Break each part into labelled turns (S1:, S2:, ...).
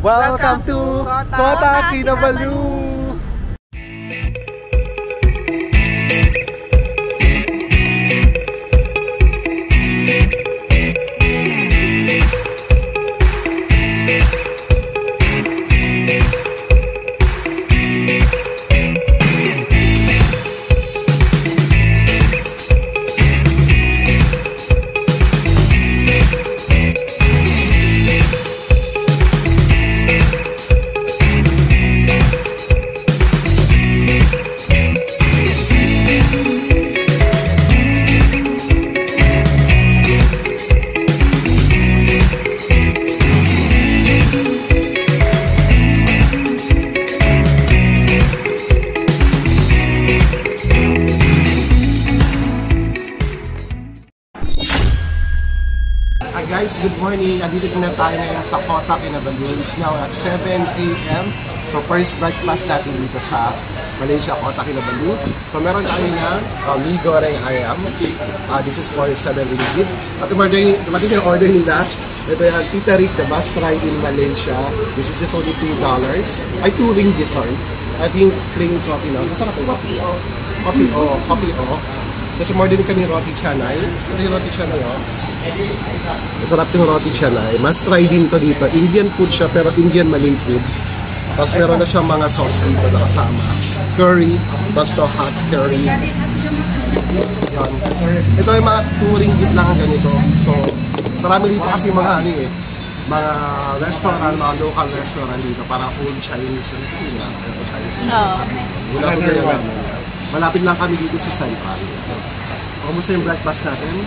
S1: Welcome to Kota Kinabalu! Guys, good morning. Andito na tayo ngayon sa Kota Kinabalu. It's now at 7 AM. So first breakfast natin dito sa Malaysia, Kota Kinabalu. So meron tayo na mee goreng ayam. This is for 7 ringgit. At dumating yung order nila. Ito yung Tita Rick, the must try in Malaysia. This is just only $2. Ay, 2 ringgit, sorry. I think plain coffee na. Masarap yung coffee. Coffee o. Kasi more din kami roti canai. Ito yung roti canai o. Masarap yung roti canai. Must try din to dito. Indian food siya pero Indian Malay food. Tapos meron na siyang mga sauce dito na kasama. Curry. Tapos to hot curry. Yan. Ito yung mga 2 ringgit lang ganito. So, marami dito kasi mga mga restaurant, mga local restaurant dito. Para old Chinese. Malapit lang kami dito sa Central. Kamusta yung breakfast natin?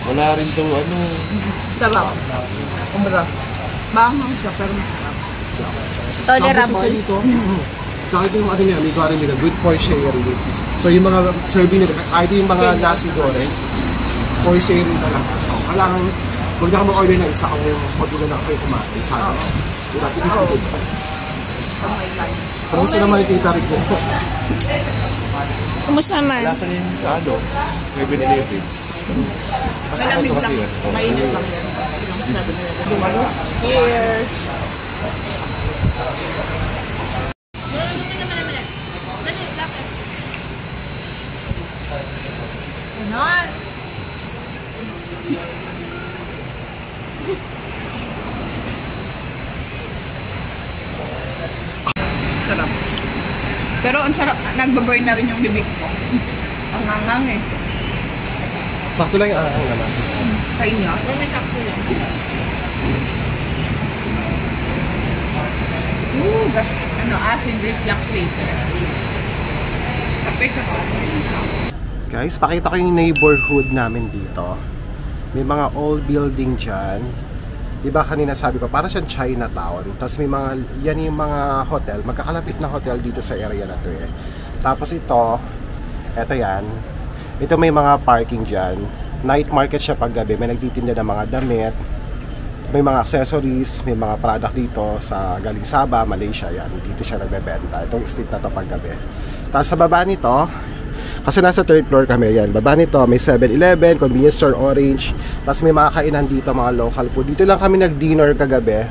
S2: Wala rin itong
S3: Sarap. Kumbaga, maanghang siya pero masarap.
S1: Tolerable. Tsaka ito yung niya, may goreng nila, good for sharing. So yung mga serving nila, kahit yung mga nasi goreng, for sharing talaga. So kailangan, huwag na ka mag-order ng isa kung matuloy na kayo kumain. Sana. Kamusta naman yung Tita Rick mo?
S3: Kamusta naman?
S2: Lasa rin sa 7-Eleven.
S3: Malamig lang. Mainit lang yan. Cheers! Ganon! Sarap. Pero ang sarap, nagbaburn na rin yung bibig ko. Ang hangang eh.
S1: Sakto lang yung ahang naman.
S3: Sa inyo? May sakto lang. Ooh, gosh. Acid reflux later. Kapit sa ko.
S1: Guys, pakita ko yung neighborhood namin dito. May mga old building dyan. Diba kanina sabi ko, para siyang Chinatown. Tapos may mga, yan yung mga hotel. Magkakalapit na hotel dito sa area na to eh. Tapos ito yan. Ito may mga parking dyan. Night market siya paggabi. May nagtitinda ng mga damit. May mga accessories. May mga product dito sa galing Sabah, Malaysia yan. Dito siya nagbebenta. Itong street na to paggabi. Tapos sa baba nito, kasi nasa 3rd floor kami yan. Baba nito, may 7-Eleven, convenience store, Orange. Tapos may mga kainan dito, mga local food. Dito lang kami nag-dinner kagabi.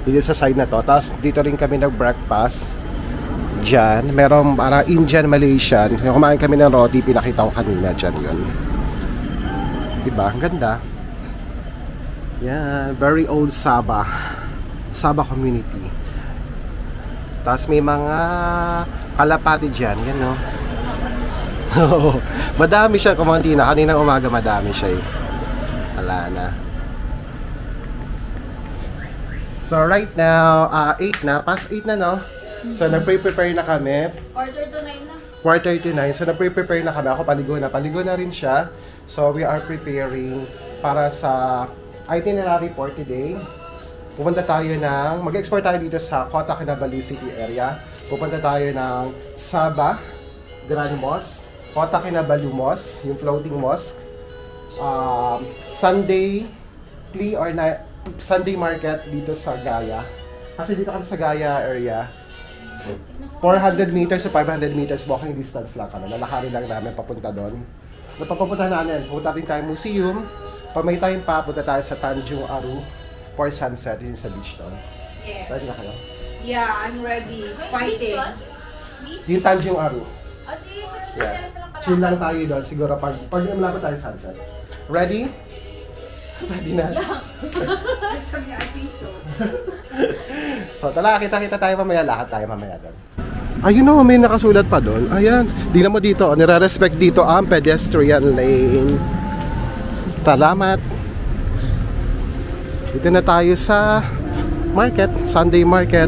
S1: Dito sa side na to. Tapos dito rin kami nag-breakfast. Diyan. Merong para Indian, Malaysian. Kumain kami ng roti, pinakita ko kanina. Diyan yun. Diba? Ang ganda. Yan. Very old Sabah. Sabah community. Tapos may mga kalapati dyan. Yan no. Madami siya kumunti na. Kaninang umaga madami siya eh. Wala na. So right now 8 na. Past 8 na no. So nag-prepare na kami. Quarter to 9. So nag-prepare na kami. Ako paligo na rin siya. So we are preparing para sa itinerary for today. Pupunta tayo ng mag-export tayo dito sa Kota Kinabalu City area. Pupunta tayo ng Sabah Grand Mosque, Kota Kinabalu Mosque, yung floating mosque. Sunday market dito sa Gaya. Kasi dito kami sa Gaya area. 400 meters to 500 meters walking distance lang kami. Lalakarin lang namin papunta doon. Napapunta namin, pupunta din tayo museum. Pag may time pa, punta tayo sa Tanjung Aru for sunset, yun sa beach doon. Ready na kayo?
S3: Yeah, I'm ready. Fighting.
S1: Yung Tanjung Aru. Yeah. Chill lang tayo doon. Siguro pag malapit tayo sunset. Ready? Ready na?
S3: I think so.
S1: So, tala, kita-kita tayo mamaya. Lakad tayo mamaya doon. Ayun o, may nakasulat pa doon. Ayan. Tingnan mo dito. Nire-respect dito ang pedestrian lane. Salamat. Dito na tayo sa market. Sunday market.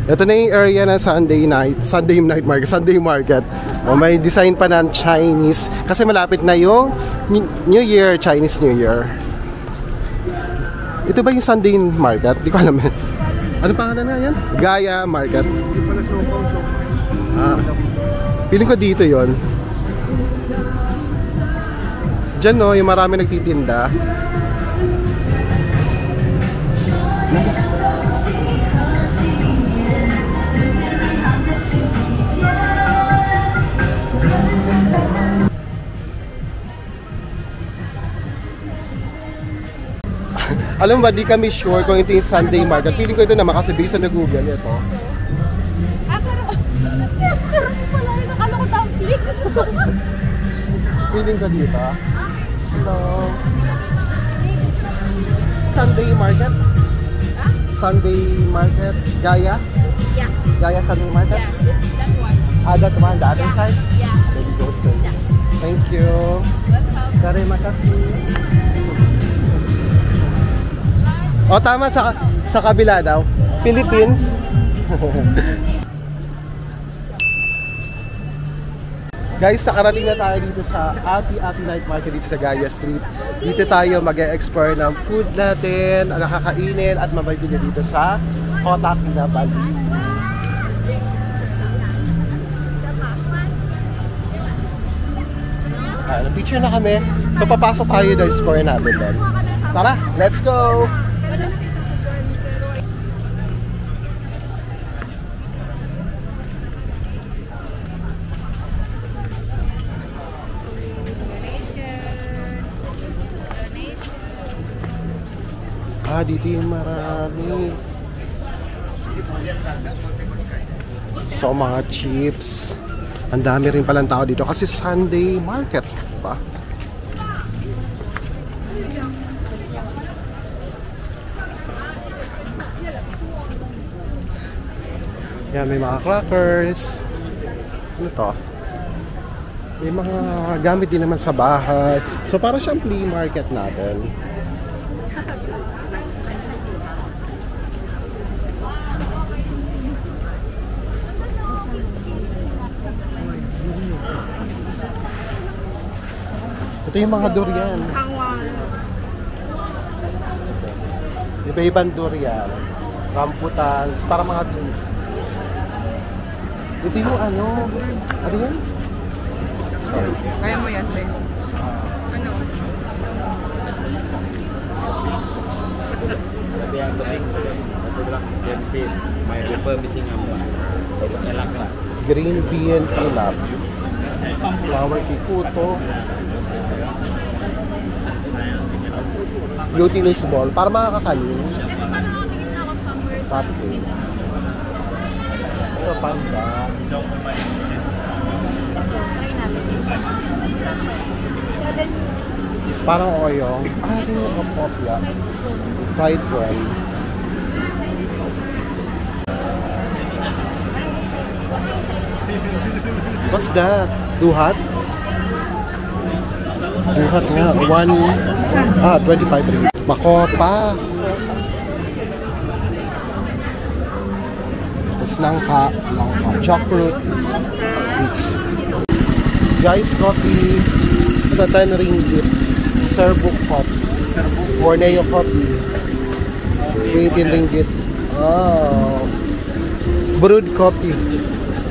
S1: Ito na yung area ng Sunday market. O, may design pa ng Chinese. Kasi malapit na yung New Year, Chinese New Year. Ito ba yung Sunday market? Di ko alam. Ano pangalan na yan? Gaya Market. Feeling ko dito yon. Diyan no, yung marami nagtitinda. Alam mo ba, di kami sure kung ito yung Sunday market. Feeling ko ito naman kasi based on the Google ito.
S3: Nakala ko tumbling.
S1: Feeling ko dito. Hello. Sunday market? Sunday market? Gaya?
S3: Yeah.
S1: Gaya Sunday market?
S3: Yeah, that one.
S1: That one, the other side?
S3: Yeah.
S1: Maybe go straight.
S3: Yeah.
S1: Thank you.
S3: Welcome.
S1: Terima kasih. O tama, sa kabila daw. Philippines. Guys, nakarating na tayo dito sa Api Night Market dito sa Gaya Street. Dito tayo mag-e-explore ng food natin, nakakainin at mabibili dito sa Kota Kinabalu. Picture na kami. So papasok tayo doon, explore natin doon. Tara, let's go! Dito yung marami. So, mga chips. Ang dami rin palang tao dito kasi Sunday market pa. Yan, may mga crackers. Ano to? May mga gamit din naman sa bahay. So, para siyang flea market natin. Ito yung mga durian. Iba-ibang durian. Rambutan. Para mga... Ito yung ano? Ano yan? Sorry.
S3: Kaya mo yan, Len. Ano?
S2: Tapi yang penting itu bilang sim may repurposing ang elak lah.
S1: Green bean pilaf. Flower kikuto. Glutinous ball. Para makakakalin. Cupcake. Ito panda. Parang oyong. Ito yung kapopya. Fried bread. What's that? Duhat? Duhat nga. 25 rin. Makopa. Tapos langka. Chocolate. 6. Guys, coffee. Ito 10 ringgit. Serbuk coffee. Borneo coffee. 18 ringgit. Oh. Brewed coffee.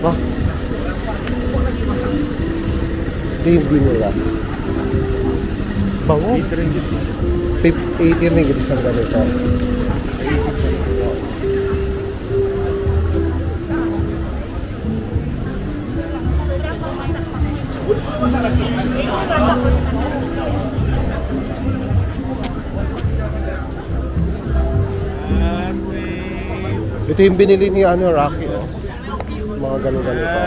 S1: Oh. Ito yung binula. Bango. 18 ringgit isang ganito. Ito yung binili ni Rocky, oh. Mga ganun-ganun pa.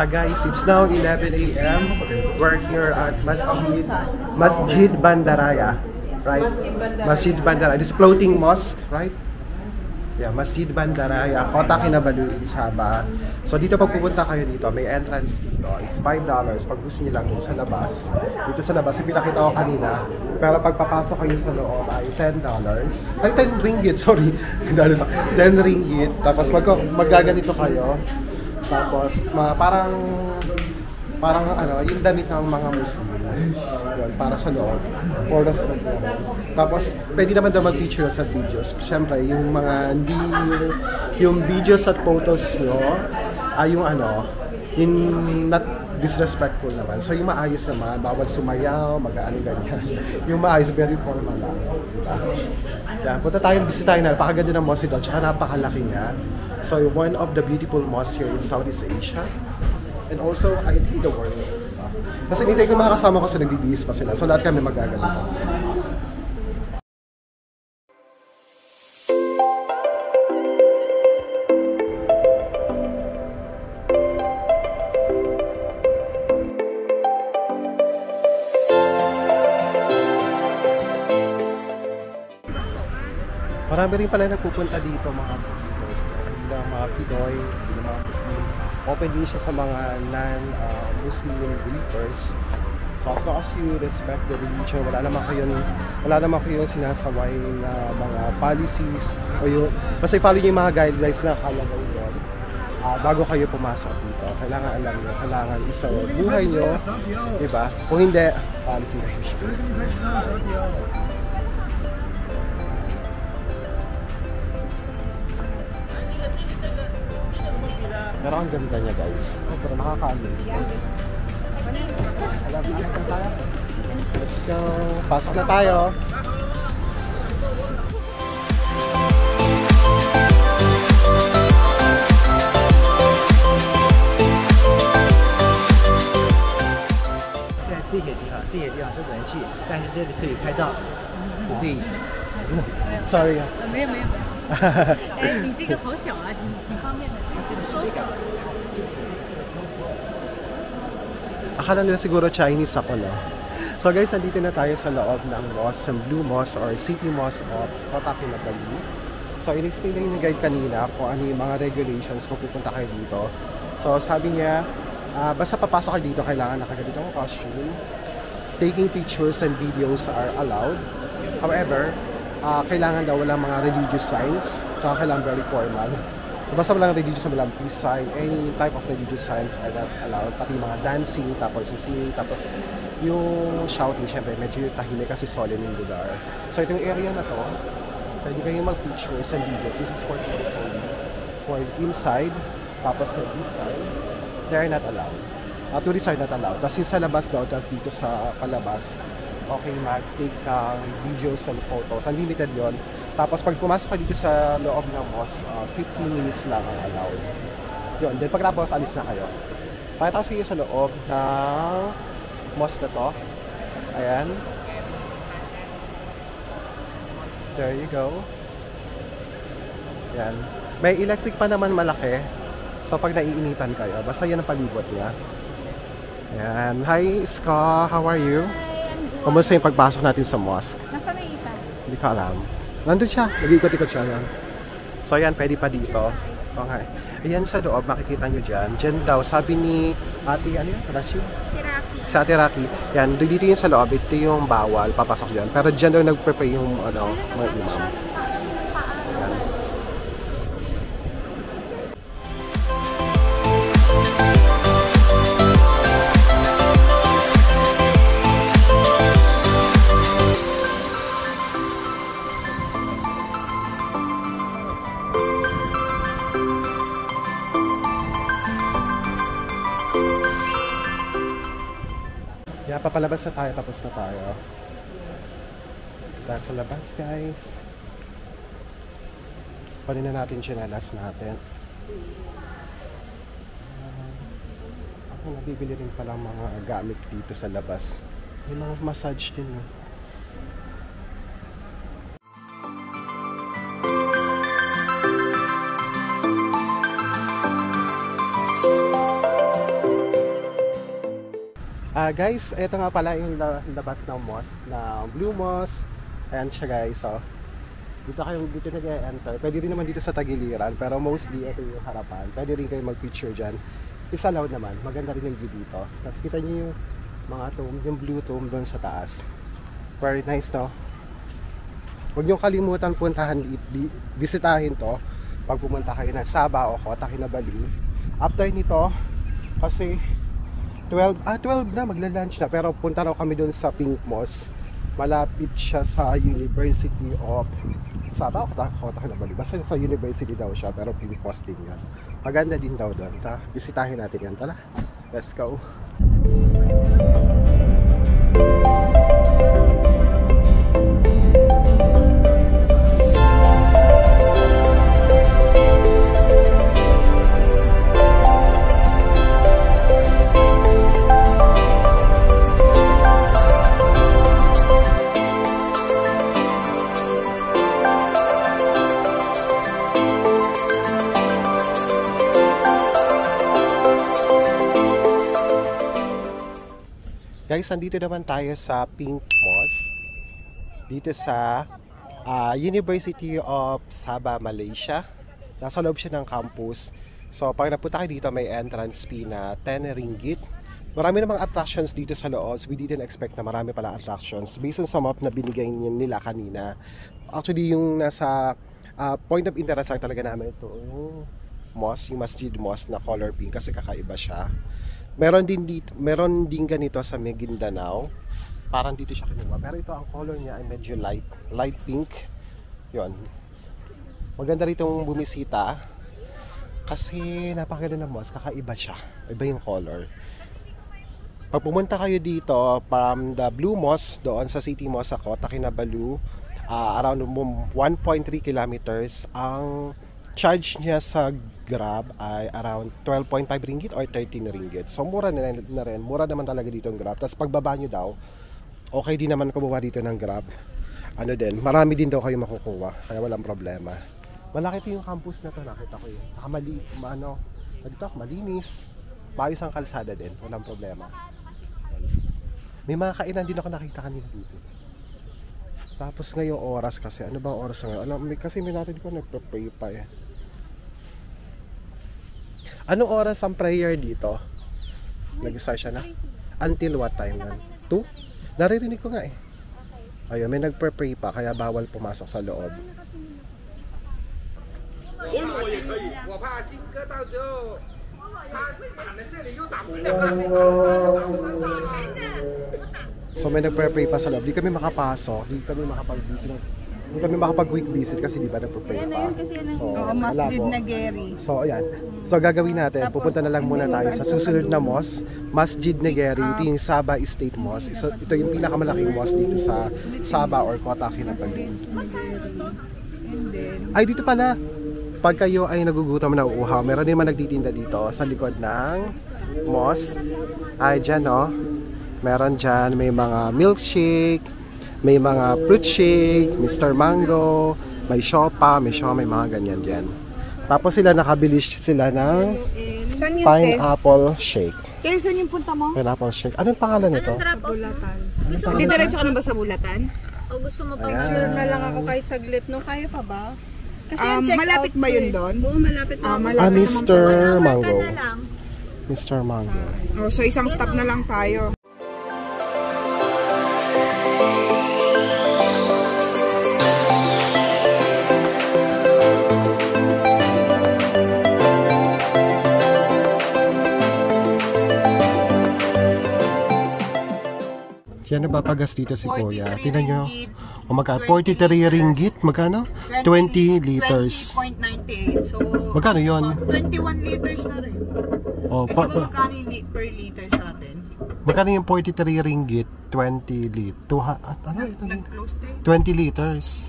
S1: Guys, it's now 11 a.m. We're here at Masjid Bandaraya, right? Masjid Bandaraya. This floating mosque, right? Yeah, Masjid Bandaraya, Kota Kinabalu, Sabah. So dito pag pupunta kayo dito, may entrance dito. It's $5 pag gusto niyo lang dito sa labas. Dito sa labas, yung pinakita ko kanina. Pero pag papasok kayo sa loob ay $10. Ay, 10 ringgit, sorry. 10 ringgit. Tapos magaganito kayo. Tapos parang yung damit ng mga Muslim. Yun, para sa loob. For the tapos pwede naman daw mag-picture sa videos. Siyempre, yung mga yung videos at photos nyo ay yung yung not disrespectful naman. So yung maayos naman, bawal sumayaw, mag-ano ganyan. Yung maayos, very formal lang. Diba? Yeah, punta tayo, bisitahin na. Napakaganda ng mosque doon, tsaka napakalaki niya. So one of the beautiful mosques here in Southeast Asia. And also, I think the world. Diba? Kasi hindi ko mga kasama ko sa nagbibihis pa sila. So lahat kami magaganito. Marami rin pala nagpupunta dito mga Muslims. Hindi lang mga Pinoy, hindi lang mga Muslim. Open din siya sa mga non-Muslim believers. So as long as you respect the religion, wala naman kayong sinasaway na mga policies o yung basta i-follow niyo yung mga guidelines na kalagay doon. Bago kayo pumasok dito, kailangan alam niyo, kailangan isa buhay niyo, di ba? Kung hindi, policy kayo dito. Pero ang ganda niya, guys. Pero nakaka-amaze. Let's go. Pasok na tayo. Sorry.
S4: 没有。哎，你这个好小啊，挺方便的。
S1: Akala nila siguro Chinese ako, no? So guys, nandito na tayo sa loob ng mosque, ng Blue Mosque or City Mosque of Kota Kinabalu. So in-explain lang yung guide kanina kung ano yung mga regulations kung pupunta kayo dito. So sabi niya, basta papasok kayo dito, kailangan nakaganito ang costume. Taking pictures and videos are allowed. However, kailangan daw walang mga religious signs, tsaka kailangan very formal. So basta walang religious, walang peace sign, any type of religious signs are not allowed. Pati mga dancing, tapos singing, tapos yung shouting, syempre medyo tahimik kasi solemn yung lugar. So itong area na to, pwede kayong mag-pictures and videos. This is for tourists only. For inside, tapos sa this side, they are not allowed. Tourists are not allowed. Tapos yung sa labas daw, tapos dito sa palabas, okay mag-take ng videos and photos. Unlimited yon. Tapos pag pumasok ka dito sa loob ng mosque, 15 minutes lang ang allowed. Yun. Then pagkatapos, alis na kayo. Pagkatapos kayo sa loob ng mosque na to. Ayan. There you go. Ayan. May electric pa naman malaki. So pag naiinitan kayo, basta yan ang palibot niya. Ayan. Hi, Ska. How are you? Kamusta yung pagpasok natin sa mosque?
S4: Nasaan na yung isa?
S1: Hindi ko alam. Nandun siya. Nag-ikot-ikot siya yan. So ayan, pwede pa dito. Okay. Ayan sa loob, makikita nyo dyan. Dyan daw, sabi ni Ate, ano yun? Rashi?
S4: Si Rocky.
S1: Si Ate Rocky. Yan, dito yung sa loob. Ito yung bawal. Papasok dyan. Pero dyan daw nag-prepare yung mga imam. Ayan. papalabas na tayo, tapos na tayo. Dahil sa labas, guys. Panin na natin chinelas natin. Ako nabibili rin pala mga gamit dito sa labas. May mga massage din. Guys, ito nga pala yung labas ng mosque, ng Blue Mosque. Ayan siya guys, so dito nag-enter. Pwede rin naman dito sa tagiliran, pero mostly ito yung harapan. Pwede rin kayo mag-picture dyan. Isa loud naman, maganda rin yung view dito. Tapos kita nyo yung mga tomb, yung blue tomb doon sa taas. Very nice, no? Huwag nyo kalimutan puntahan, bisitahin to pag pumunta kayo ng Sabah o Kota Kinabalu. After nito, kasi 12 na, magla-lunch na. Pero punta raw kami doon sa Pink Mosque. Malapit siya sa University of Sabah o Kota Kinabalu. Basta sa university daw siya, pero Pink Mosque din yan. Maganda din daw doon. Bisitahin natin yan. Tara, let's go. Guys, nandito naman tayo sa Pink Mosque. Dito sa University of Sabah, Malaysia. Nasa loob siya ng campus. So, pag napunta kayo dito, may entrance fee na 10 ringgit. Marami namang attractions dito sa loob. We didn't expect na marami pala attractions. Based on sa map na binigay nila kanina. Actually, yung nasa point of interest lang talaga namin ito. Yung mosque, yung Masjid Mosque na color pink kasi kakaiba siya. Meron din ganito sa Maguindanao. Parang dito siya kinuha. Pero ito ang color niya ay medyo light pink. 'Yon. Maganda ritong bumisita kasi napakaganda ng mosque, kakaiba siya. Iba yung color. Pag pumunta kayo dito from the Blue Mosque doon sa City Mosque sa Kota Kinabalu, around 1.3 kilometers, ang charge niya sa Grab ay around 12.5 ringgit or 13 ringgit. So mura na rin. Mura naman talaga dito ang Grab. Tapos pagbaba nyo daw, okay din naman kumuha dito ng Grab. Ano din, marami din daw kayo makukuha. Kaya walang problema. Malaki yung campus na to, nakita ko yun. Saka malinis. Maayos ang kalsada din, walang problema. May mga kainan din ako nakita kanina dito. Tapos ngayong oras kasi, ano bang oras ngayon? Kasi may natin ko nagpa-pray pa eh. Anong oras ang prayer dito? Nag-start siya na? Until what time yan? 2? Naririnig ko nga eh. Ayun, may nagpa-pray pa kaya bawal pumasok sa loob. So may nagpre-pray pa sa loob. Di kami makapasok, di kami makapag-quick visit kasi di ba nagpre-pray pa. So,
S3: Masjid Negeri.
S1: So ayan. So gagawin natin, pupunta na lang muna tayo sa susunod na mosque, Masjid Negeri. Ito yung Sabah State Mosque. Ito yung pinakamalaking mosque dito sa Sabah or Kota Kinabalu. Ay dito pala, pag kayo ay nagugutom na uuhaw, meron din man nagtitinda dito sa likod ng mosque. Ay dyan no. Meron dyan, may mga milkshake, may mga fruit shake, Mr. Mango, may siopa, may mga ganyan dyan. Tapos sila nakabili sila ng pineapple shake.
S3: Kaya saan yung punta mo?
S1: Pineapple shake. Anong pangalan nito?
S3: Bulatan. Didiretso ka na ba sa Bulatan?
S4: O gusto mo pa na lang ako kahit saglit, no? Kaya pa ba?
S3: Kasi malapit ba yun doon?
S4: Oo, malapit na.
S1: Mr. Mango. Mr. Mango.
S3: Oh, so isang stop na lang tayo.
S1: Yan napapagas dito si Kuya. Tingnan nyo. O magkano? 43 ringgit. Magkano? 20 liters.
S3: 20.98. So,
S1: magkano yun?
S3: 21 liters na rin.
S1: O,
S3: Magkano per liter sa atin?
S1: Magkano yung 43 ringgit, 20
S3: Nag-close din.
S1: 20 liters.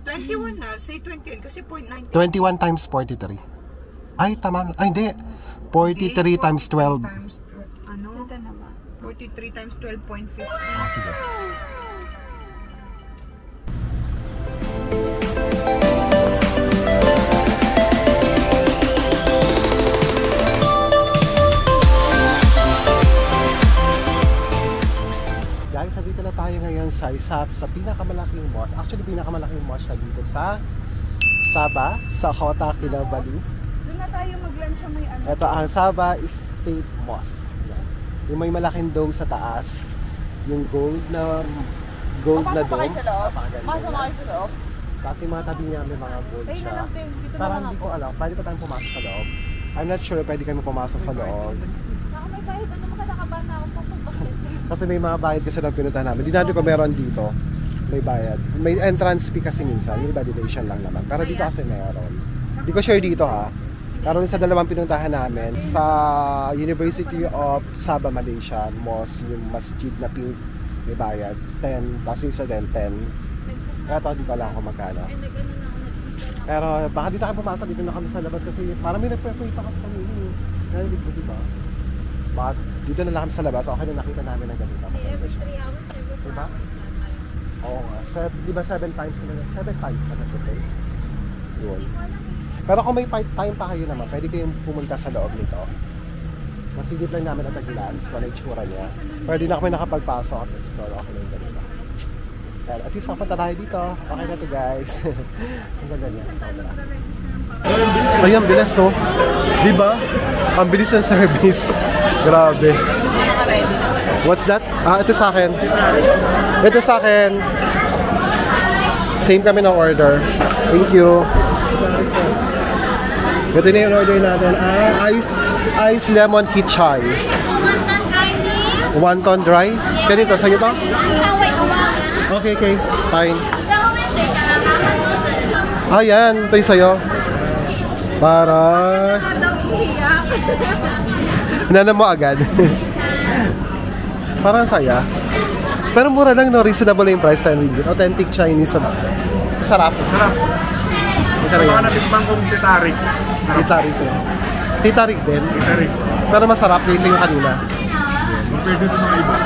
S3: 21 na, say 21 kasi 0.9.
S1: 21 times 43. Ay, tama. Ay, hindi. 43 times 12.
S3: Times, ano? 43 times 12.50.
S1: Ah, sige. Guys, dito na tayo ngayon sa isa sa pinakamalaking mosque. Actually, pinakamalaking mosque na dito sa Sabah, sa Kota Kinabalu.
S3: Doon na tayo mag-lunch sa may ano.
S1: Ito ang Sabah State Mosque. Yan. Yung may malaking dome sa taas. Yung gold na dome. Napakaganda.
S3: Masama kayo sa loob.
S1: Kasi mga tabi niya may mga gold
S3: Tayo na
S1: siya.
S3: lang, Tim. Dito na
S1: Parang
S3: lang
S1: hindi
S3: ako.
S1: ko alam. Pwede pa tayong pumasok sa loob. I'm not sure pwede kami pumasok sa loob.
S4: Baka may kahit ano makakabana ako pagpapakit.
S1: Kasi may mga bayad kasi na pinuntahan namin. Di natin ko meron dito. May bayad. May entrance fee kasi minsan. Yung validation lang naman. Pero dito kasi meron. Di ko sure dito ha. Karon sa dalawang pinuntahan namin sa University of Sabah, Malaysia, Mosque, yung masjid na pink, may bayad 10, tapos yung isa din 10. Eto, di ko alam kung magkano. Pero baka dito kami pumasok, dito na kami sa labas kasi parang may nagpe-pray pa kami kanina. Kaya dito, di ba? Baka dito na lang kami sa labas, okay na nakita namin ang ganito.
S4: Every 3 hours, every 4
S1: Diba?
S4: hours.
S1: Oo nga, di ba 7 times na 7 times ka nag-pray? Yun. Pero kung may time pa kayo naman, pwede kayong pumunta sa loob nito. Masigit lang namin at glance kung ano yung tsura niya. Pero di na kami nakapagpasok at explore. Okay na yung ganito. Pero at least punta tayo dito. Okay na to guys. Ang ganda niya. Ayan, bilis oh. Diba? Ang bilis ng service. Grabe. What's that? Ah, ito sa akin. Ito sa akin. Same kami ng order. Thank you. Ito na yung order natin. Ice lemon kichay. Wonton dry? Ganito, sa'yo to? Okay. Fine. Ayan, ito yung sa'yo. Para... Hinanam mo agad. Parang saya. Pero mura lang, no? Reasonable yung price, 10 ringgit. Authentic Chinese. Sarap. Ito na yan.
S5: Natikman kong titarik.
S1: Titarik ko. Titarik din.
S5: Titarik.
S1: Pero masarap kaysa yung kanina.
S5: Pwede sa mga iba.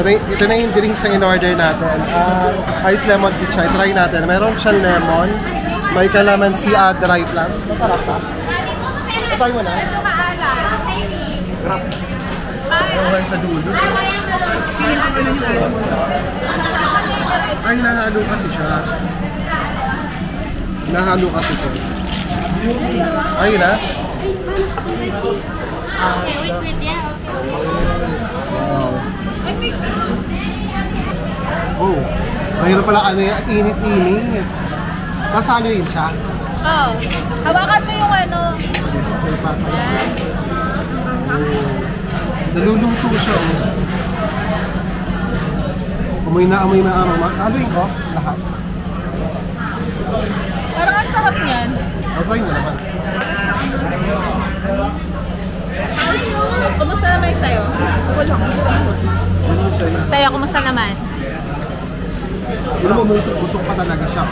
S1: Ito na yung drinks na in-order natin. Ice lemon pizza. Try natin. Meron siyang lemon. May calamansi dry lang. Masarap pa. Try mo na. Grab. Ewan sa dulo. Ay, nahalo kasi siya. Ay na.
S4: Okay, wait, yeah,
S1: Oh, mayroon pala ano yan, init-init. Tapos ano yun siya?
S3: Oh, hawakan mo yung ano.
S1: Yan. Naluluto siya. Amoy na aroma. Haluin ko, lahat.
S3: Parang ang sarap niyan.
S1: Try mo naman.
S3: Kumusta naman yung sa'yo? Sa'yo, kumusta naman?
S1: Hindi mo busog pa talaga siya.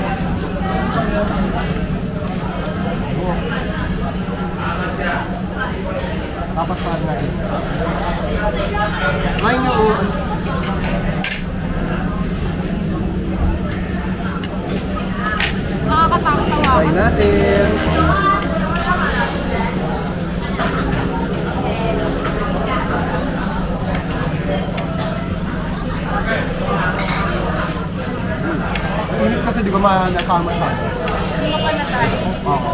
S1: Papasahan natin. Try nyo o.
S3: Nakakatakot-tawa.
S1: Try natin. Init kasi di ko nasama siya.
S3: Hindi pa na tayo.
S1: Oo.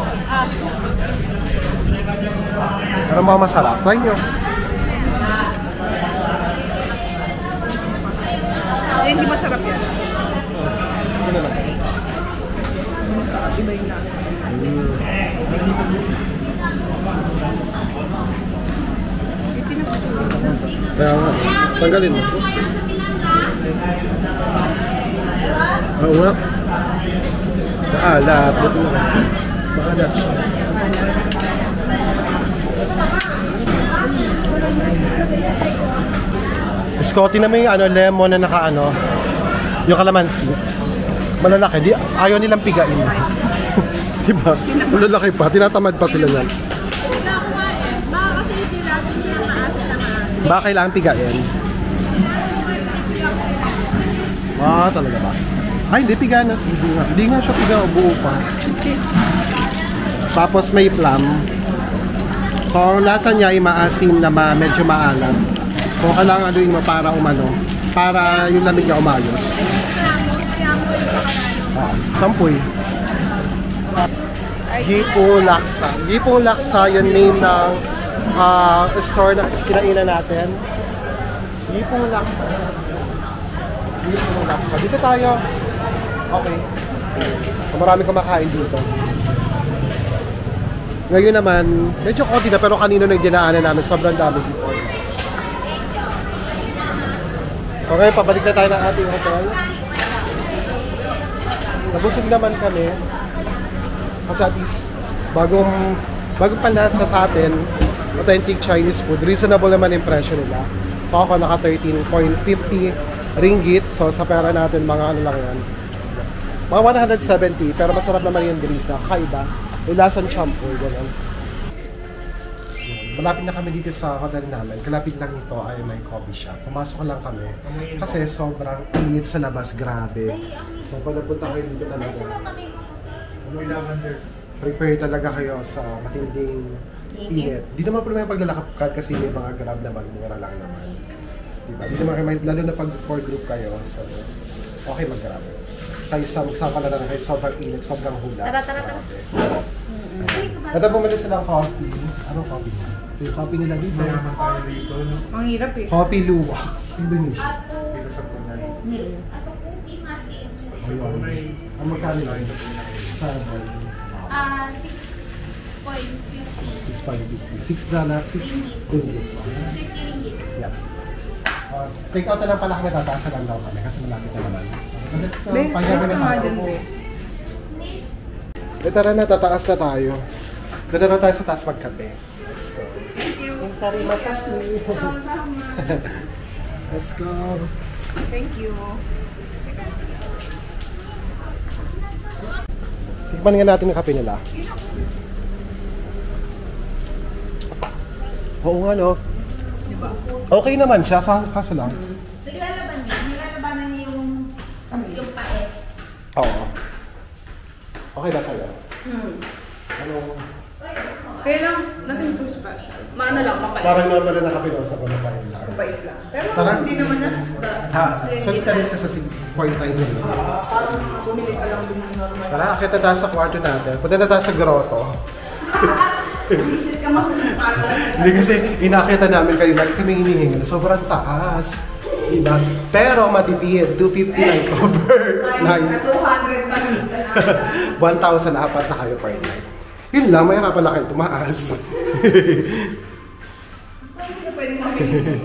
S1: Pero mga masarap. Try nyo.
S3: Hindi masarap yan.
S1: Ito na lang.
S3: Iba yung lasa.
S1: Kaya nga. Tanggalin mo. Oo nga. Maalat. Maalat siya. Scotty na may ano, lemon na naka ano, yung kalamansi. Malalaki. Ayaw nilang pigain. Diba? Malalaki pa. Tinatamad pa sila yan. Baka kailangan pigain. Ah, talaga ba? Ay, hindi piga na. Hindi nga siya piga. Buo pa. Tapos may plum. So, ang lasa niya ay maasim na medyo maalat. So, kailangan aluin mo para umano. Para yung lamig niya umayos. Sampoy. Gipo Laksa. Gipo Laksa, yung name ng store na kinainan natin. Gipo Laksa. Gipo Laksa. Dito tayo. Okay. So, marami kumakain dito. Ngayon naman, medyo konti na pero kanino na yung dinaanan namin, sobrang dami dito. So ngayon, pabalik na tayo ng ating hotel. Nabusog naman kami. Kasi at least, bagong panlasa sa atin, authentic Chinese food, reasonable naman impression nila. So ako naka 13.50 ringgit. So sa pera natin, mga ano lang yan. Mga 170, pero masarap naman yung brisa. Kaiba. Yung lasang champoy, gano'n. Malapit na kami dito sa hotel namin. Kalapit lang ito ay may coffee shop. Pumasok lang kami. Kasi sobrang init sa labas. Grabe. So pag napunta kayo dito talaga, prepare talaga kayo sa matinding init. Di naman problema paglalakad kasi may mga grab naman. Mura lang naman. Diba? Di naman kayo, lalo na pag 4 group kayo. So, okay mag-grab. Kayo magsama na lang kayo. Sobrang init, sobrang hulas.
S4: Tara.
S1: Ito bumili silang coffee. Anong coffee? Yung coffee nila dito.
S3: Ang hirap eh.
S1: Coffee Luwak. Indonesia. Ayun. Ang magkano lang? Sa 6.50. 6 $6. 6 ringgit. Yeah. Take out na lang pala kami. Tataasa lang daw kami kasi malapit na naman. Let's go. Payagan na tayo. Tara na, tataas na tayo. Dito na tayo sa taas magkape. Let's go.
S3: Thank you.
S1: Let's go.
S3: Thank you.
S1: Tikman nga natin yung kape nila. Oo nga no.
S3: Diba?
S1: Okay naman siya, kaso lang.
S4: Naglalabanan niya yung paet.
S1: Oo. Okay ba sa'yo? Ano?
S3: Kailang nothing so special. Maano lang, mapait.
S1: Parang normal na kape daw sa pamapait lang.
S3: Mapait lang. Pero
S1: Tara.
S3: hindi naman na
S1: So, ito rin sa 6.5 din.
S3: parang bumili ka lang din ng normal.
S1: Tara, akita tayo sa kwarto natin. Punta na tayo sa grotto.
S3: Visit ka masukatan.
S1: Hindi kasi inakita namin kayo, lagi kami hinihingi na sobrang taas. Diba? Pero matipid, 250 lang cover.
S3: 200 pa rin.
S1: 1,000 apat na kayo per night. Yun lang, may harapan lang kayo tumaas.
S3: Hindi ka pwedeng makinig.